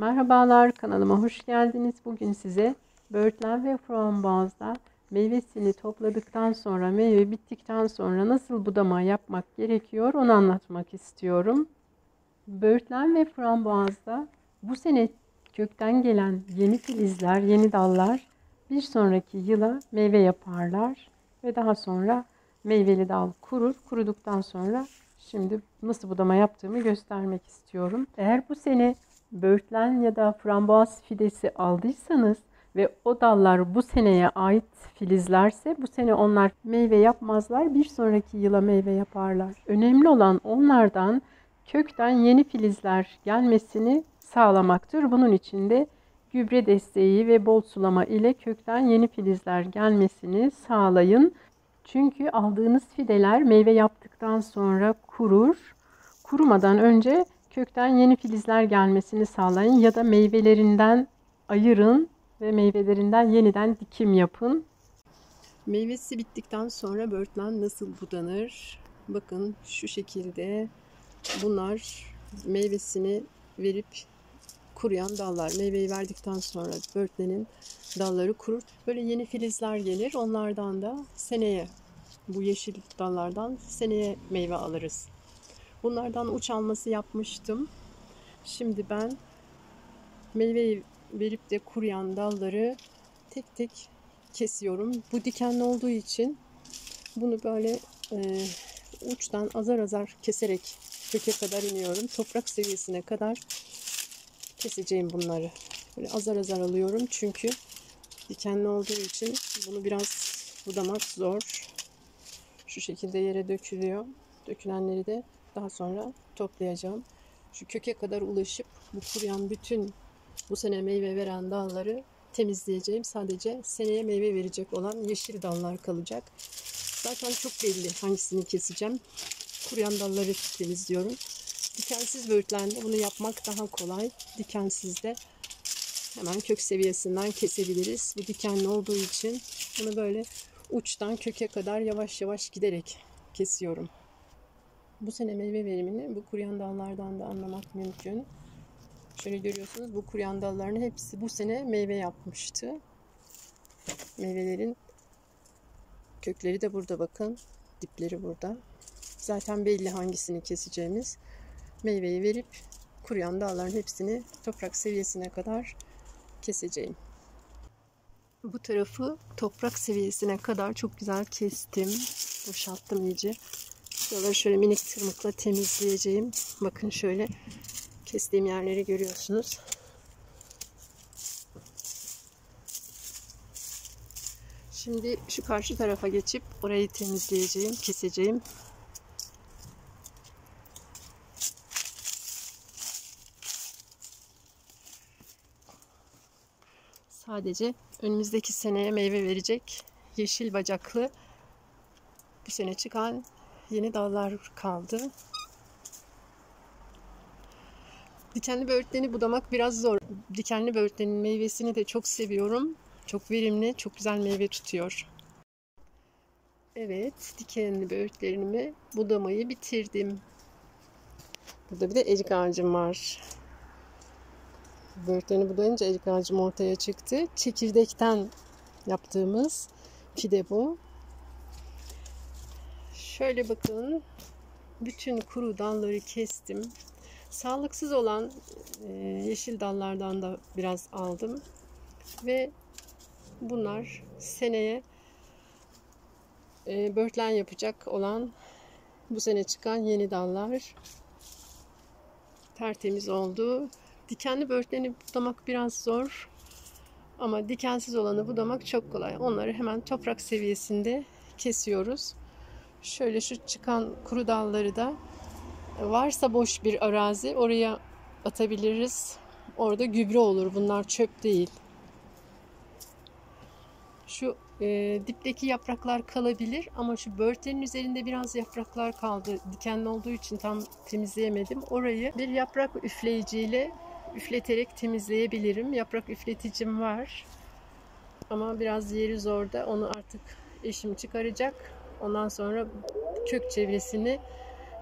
Merhabalar, kanalıma hoş geldiniz. Bugün size böğürtlen ve frambuazda meyvesini topladıktan sonra, meyve bittikten sonra nasıl budama yapmak gerekiyor onu anlatmak istiyorum. Böğürtlen ve frambuazda bu sene kökten gelen yeni filizler, yeni dallar bir sonraki yıla meyve yaparlar ve daha sonra meyveli dal kurur. Kuruduktan sonra şimdi nasıl budama yaptığımı göstermek istiyorum. Eğer bu sene böğürtlen ya da frambuaz fidesi aldıysanız ve o dallar bu seneye ait filizlerse bu sene onlar meyve yapmazlar, bir sonraki yıla meyve yaparlar. Önemli olan onlardan kökten yeni filizler gelmesini sağlamaktır. Bunun için de gübre desteği ve bol sulama ile kökten yeni filizler gelmesini sağlayın. Çünkü aldığınız fideler meyve yaptıktan sonra kurur. Kurumadan önce kökten yeni filizler gelmesini sağlayın ya da meyvelerinden ayırın ve meyvelerinden yeniden dikim yapın. Meyvesi bittikten sonra böğürtlen nasıl budanır? Bakın şu şekilde bunlar meyvesini verip kuruyan dallar. Meyveyi verdikten sonra böğürtlenin dalları kurur. Böyle yeni filizler gelir. Onlardan da seneye, bu yeşil dallardan seneye meyve alırız. Bunlardan uç alması yapmıştım. Şimdi ben meyveyi verip de kuruyan dalları tek tek kesiyorum. Bu dikenli olduğu için bunu böyle uçtan azar azar keserek köke kadar iniyorum. Toprak seviyesine kadar keseceğim bunları. Böyle azar azar alıyorum çünkü dikenli olduğu için bunu biraz budamak zor. Şu şekilde yere dökülüyor. Dökülenleri de daha sonra toplayacağım. Şu köke kadar ulaşıp bu kuruyan bütün bu sene meyve veren dalları temizleyeceğim. Sadece seneye meyve verecek olan yeşil dallar kalacak. Zaten çok belli hangisini keseceğim. Kuruyan dalları temizliyorum. Dikensiz böğürtlende bunu yapmak daha kolay. Dikensizde hemen kök seviyesinden kesebiliriz. Bu dikenli olduğu için bunu böyle uçtan köke kadar yavaş yavaş giderek kesiyorum. Bu sene meyve verimini bu kuruyan dallardan da anlamak mümkün. Şöyle görüyorsunuz, bu kuruyan dalların hepsi bu sene meyve yapmıştı. Meyvelerin kökleri de burada, bakın. Dipleri burada. Zaten belli hangisini keseceğimiz. Meyveyi verip kuruyan dalların hepsini toprak seviyesine kadar keseceğim. Bu tarafı toprak seviyesine kadar çok güzel kestim. Boşalttım iyice. Şuraları şöyle minik tırmıkla temizleyeceğim. Bakın şöyle kestiğim yerleri görüyorsunuz. Şimdi şu karşı tarafa geçip orayı temizleyeceğim, keseceğim. Sadece önümüzdeki seneye meyve verecek yeşil bacaklı bu sene çıkan yeni dallar kaldı. Dikenli böğürtleni budamak biraz zor. Dikenli böğürtlenin meyvesini de çok seviyorum. Çok verimli, çok güzel meyve tutuyor. Evet, dikenli böğürtlerimi budamayı bitirdim. Burada bir de erik ağacım var. Böğürtleni budayınca erik ağacım ortaya çıktı. Çekirdekten yaptığımız fide bu. Şöyle bakın, bütün kuru dalları kestim. Sağlıksız olan yeşil dallardan da biraz aldım. Ve bunlar seneye böğürtlen yapacak olan bu sene çıkan yeni dallar. Tertemiz oldu. Dikenli böğürtleni budamak biraz zor. Ama dikensiz olanı budamak çok kolay. Onları hemen toprak seviyesinde kesiyoruz. Şöyle şu çıkan kuru dalları da varsa boş bir arazi oraya atabiliriz. Orada gübre olur. Bunlar çöp değil. Şu dipteki yapraklar kalabilir ama şu böğürtlenin üzerinde biraz yapraklar kaldı. Dikenli olduğu için tam temizleyemedim. Orayı bir yaprak üfleyiciyle üfleterek temizleyebilirim. Yaprak üfleticim var. Ama biraz yeri zor da onu artık eşim çıkaracak. Ondan sonra kök çevresini,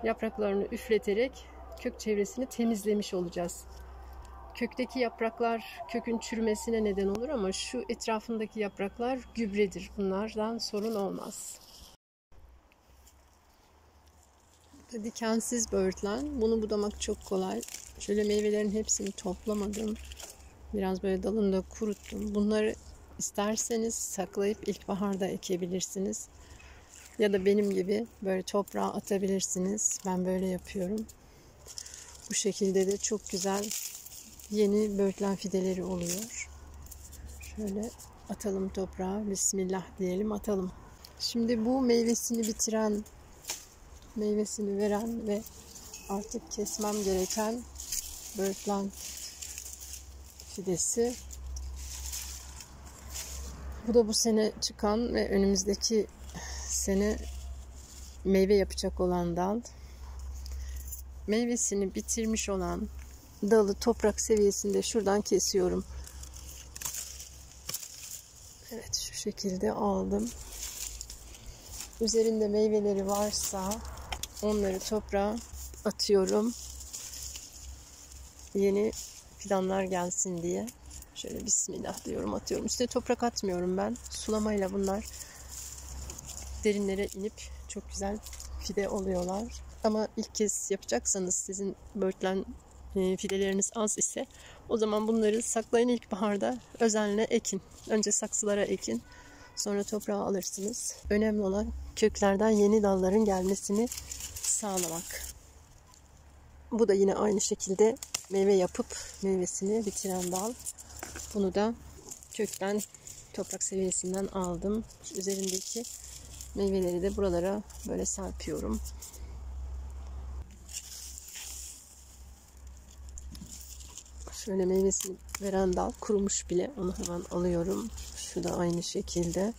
yapraklarını üfleterek kök çevresini temizlemiş olacağız. kökteki yapraklar kökün çürümesine neden olur ama şu etrafındaki yapraklar gübredir. Bunlardan sorun olmaz. Dikensiz böğürtlen. Bunu budamak çok kolay. Şöyle meyvelerin hepsini toplamadım. Biraz böyle dalında kuruttum. Bunları isterseniz saklayıp ilkbaharda ekebilirsiniz. Ya da benim gibi böyle toprağa atabilirsiniz. Ben böyle yapıyorum. Bu şekilde de çok güzel yeni böğürtlen fideleri oluyor. Şöyle atalım toprağa. Bismillah diyelim, atalım. Şimdi bu meyvesini bitiren, meyvesini veren ve artık kesmem gereken böğürtlen fidesi. Bu da bu sene çıkan ve önümüzdeki sene meyve yapacak olan dal. Meyvesini bitirmiş olan dalı toprak seviyesinde şuradan kesiyorum. Evet, şu şekilde aldım. Üzerinde meyveleri varsa onları toprağa atıyorum. Yeni fidanlar gelsin diye. Şöyle bismillah diyorum, atıyorum. Üstüne toprak atmıyorum ben. Sulamayla bunlar derinlere inip çok güzel fide oluyorlar. Ama ilk kez yapacaksanız, sizin böğürtlen fideleriniz az ise, o zaman bunları saklayın, ilkbaharda özenle ekin. Önce saksılara ekin. Sonra toprağa alırsınız. Önemli olan köklerden yeni dalların gelmesini sağlamak. Bu da yine aynı şekilde meyve yapıp meyvesini bitiren dal. Bunu da kökten, toprak seviyesinden aldım. Şu üzerindeki meyveleri de buralara böyle serpiyorum. Şöyle meyvesini veren dal kurumuş bile. Onu hemen alıyorum. Şu da aynı şekilde.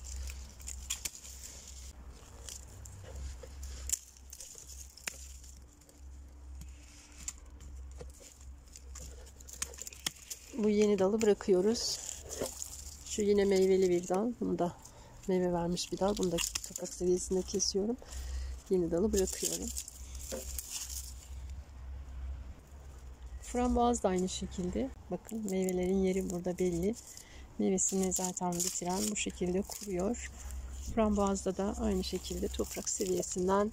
Bu yeni dalı bırakıyoruz. Şu yine meyveli bir dal. Bunu da meyve vermiş bir dal. Bunu da toprak seviyesinde kesiyorum. Yeni dalı bırakıyorum. Frambuaz da aynı şekilde. Bakın, meyvelerin yeri burada belli. Meyvesini zaten bitiren bu şekilde kuruyor. Frambuazda da aynı şekilde toprak seviyesinden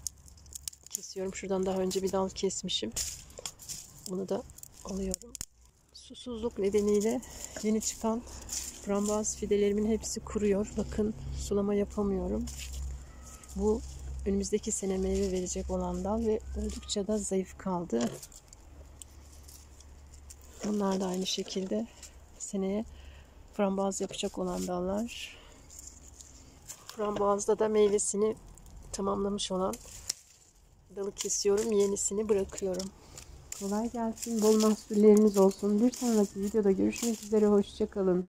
kesiyorum. Şuradan daha önce bir dal kesmişim. Bunu da alıyorum. Susuzluk nedeniyle yeni çıkan frambuaz fidelerimin hepsi kuruyor. Bakın, sulama yapamıyorum. Bu önümüzdeki sene meyve verecek olan dal ve oldukça da zayıf kaldı. Bunlar da aynı şekilde seneye frambuaz yapacak olan dallar. Frambuazda da meyvesini tamamlamış olan dalı kesiyorum. Yenisini bırakıyorum. Kolay gelsin. Bol mahsulleriniz olsun. Bir sonraki videoda görüşmek üzere. Hoşça kalın.